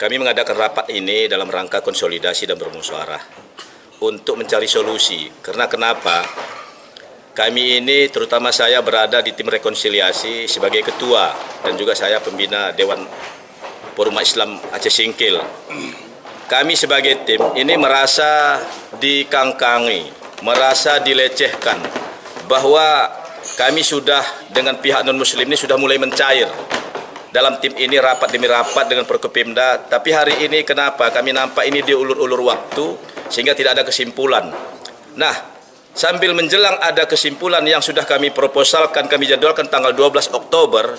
Kami mengadakan rapat ini dalam rangka konsolidasi dan bermusyawarah untuk mencari solusi. Karena kenapa? Kami ini, terutama saya, berada di tim rekonsiliasi sebagai ketua dan juga saya pembina Dewan Forum Islam Aceh Singkil. Kami sebagai tim ini merasa dikangkangi, merasa dilecehkan, bahwa kami sudah dengan pihak non-muslim ini sudah mulai mencair. Dalam tim ini rapat demi rapat dengan Forkopimda, tapi hari ini kenapa kami nampak ini diulur-ulur waktu sehingga tidak ada kesimpulan. Nah, sambil menjelang ada kesimpulan yang sudah kami proposalkan, kami jadwalkan tanggal 12 Oktober,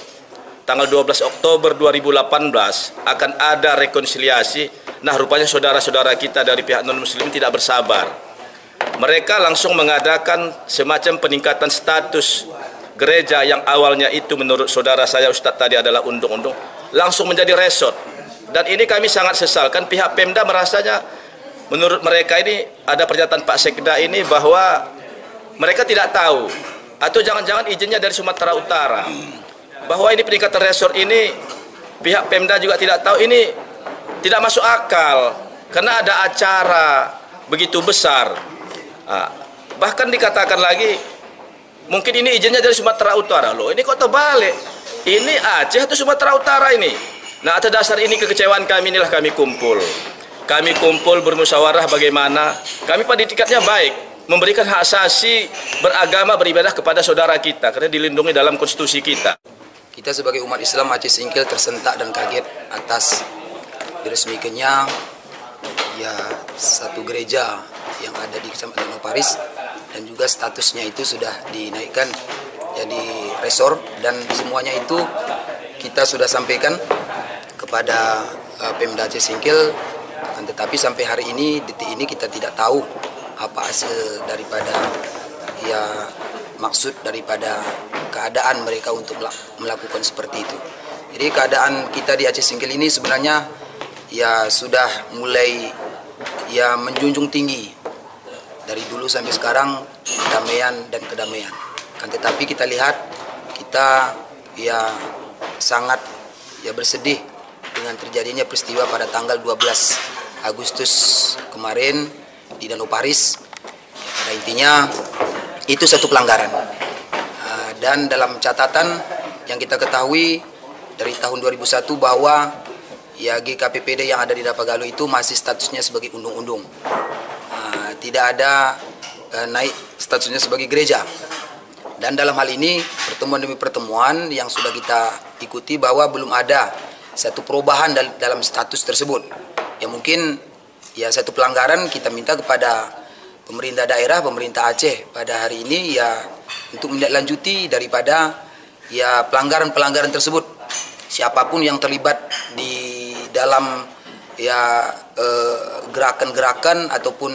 tanggal 12 Oktober 2018 akan ada rekonsiliasi. Nah, rupanya saudara-saudara kita dari pihak non-muslim tidak bersabar. Mereka langsung mengadakan semacam peningkatan status gereja yang awalnya itu menurut saudara saya Ustadz tadi adalah undung-undung, langsung menjadi resort. Dan ini kami sangat sesalkan. Pihak Pemda merasanya, menurut mereka ini ada pernyataan Pak Sekda ini bahwa mereka tidak tahu, atau jangan-jangan izinnya dari Sumatera Utara, bahwa ini peningkatan resort ini pihak Pemda juga tidak tahu. Ini tidak masuk akal karena ada acara begitu besar. Bahkan dikatakan lagi mungkin ini izinnya dari Sumatera Utara. Loh, ini kok terbalik? Ini Aceh atau Sumatera Utara ini? Nah, atas dasar ini kekecewaan kami inilah kami kumpul. Kami kumpul bermusyawarah bagaimana kami pada tiketnya baik memberikan hak asasi beragama beribadah kepada saudara kita karena dilindungi dalam konstitusi kita. Kita sebagai umat Islam Aceh Singkil tersentak dan kaget atas diresmikannya satu gereja yang ada di Kecamatan Oparis, dan juga statusnya itu sudah dinaikkan jadi resor, dan semuanya itu kita sudah sampaikan kepada Pemda Aceh Singkil, tetapi sampai hari ini, detik ini kita tidak tahu apa hasil daripada maksud daripada keadaan mereka untuk melakukan seperti itu. Jadi keadaan kita di Aceh Singkil ini sebenarnya sudah mulai menjunjung tinggi dari dulu sampai sekarang damaian dan kedamaian. Tetapi kita lihat kita sangat bersedih dengan terjadinya peristiwa pada tanggal 12 Agustus kemarin di Danau Paris. Pada intinya itu satu pelanggaran. Dan dalam catatan yang kita ketahui dari tahun 2001 bahwa GKPPD yang ada di Dapagalu itu masih statusnya sebagai undung-undung. Tidak ada naik statusnya sebagai gereja. Dan dalam hal ini pertemuan demi pertemuan yang sudah kita ikuti bahwa belum ada satu perubahan dalam status tersebut. Ya mungkin satu pelanggaran, kita minta kepada pemerintah daerah, pemerintah Aceh pada hari ini untuk menindaklanjuti daripada pelanggaran-pelanggaran tersebut. Siapapun yang terlibat di dalam gerakan-gerakan ataupun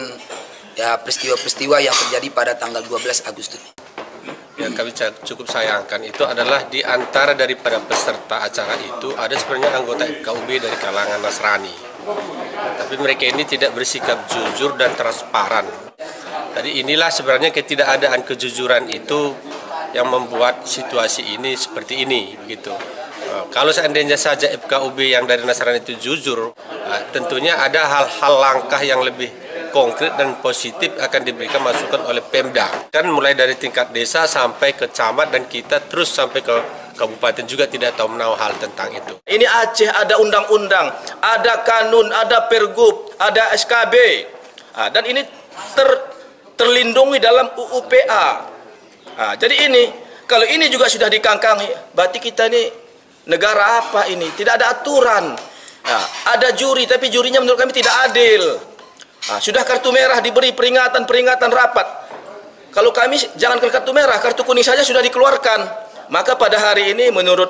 peristiwa-peristiwa yang terjadi pada tanggal 12 Agustus. Yang kami cukup sayangkan itu adalah di antara daripada peserta acara itu ada sebenarnya anggota FKUB dari kalangan Nasrani. Tapi mereka ini tidak bersikap jujur dan transparan. Jadi inilah sebenarnya ketidakadaan kejujuran itu yang membuat situasi ini seperti ini, begitu. Kalau seandainya saja FKUB yang dari Nasrani itu jujur, tentunya ada hal-hal langkah yang lebih konkret dan positif akan diberikan masukan oleh Pemda. Kan mulai dari tingkat desa sampai ke camat dan kita terus sampai ke kabupaten juga tidak tahu menahu hal tentang itu. Ini Aceh ada undang-undang, ada kanun, ada pergub, ada SKB. Dan ini terlindungi dalam UU PA. Jadi ini, kalau ini juga sudah dikangkangi, berarti kita ini negara apa ini? Tidak ada aturan. Ada juri, tapi jurinya menurut kami tidak adil. Sudah kartu merah diberi peringatan rapat. Kalau kami jangan kartu merah, kartu kuning saja sudah dikeluarkan. Maka pada hari ini menurut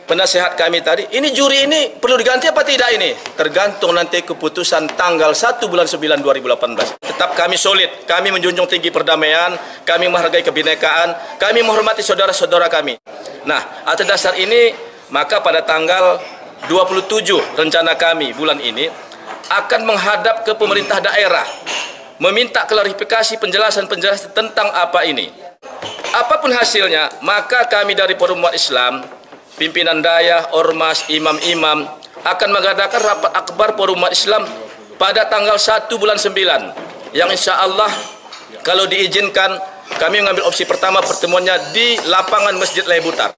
penasehat kami tadi, ini juri ini perlu diganti apa tidak ini? Tergantung nanti keputusan tanggal 1 bulan 9 2018. Tetap kami solid, kami menjunjung tinggi perdamaian, kami menghargai kebinekaan, kami menghormati saudara-saudara kami. Nah, atas dasar ini maka pada tanggal 27 rencana kami bulan ini akan menghadap ke pemerintah daerah, meminta klarifikasi penjelasan-penjelasan tentang apa ini. Apapun hasilnya, maka kami dari Forum Umat Islam, pimpinan daya, ormas, imam-imam, akan mengadakan rapat akbar Forum Umat Islam pada tanggal 1 bulan 9, yang insya Allah kalau diizinkan kami mengambil opsi pertama pertemuannya di lapangan Masjid Laibutar.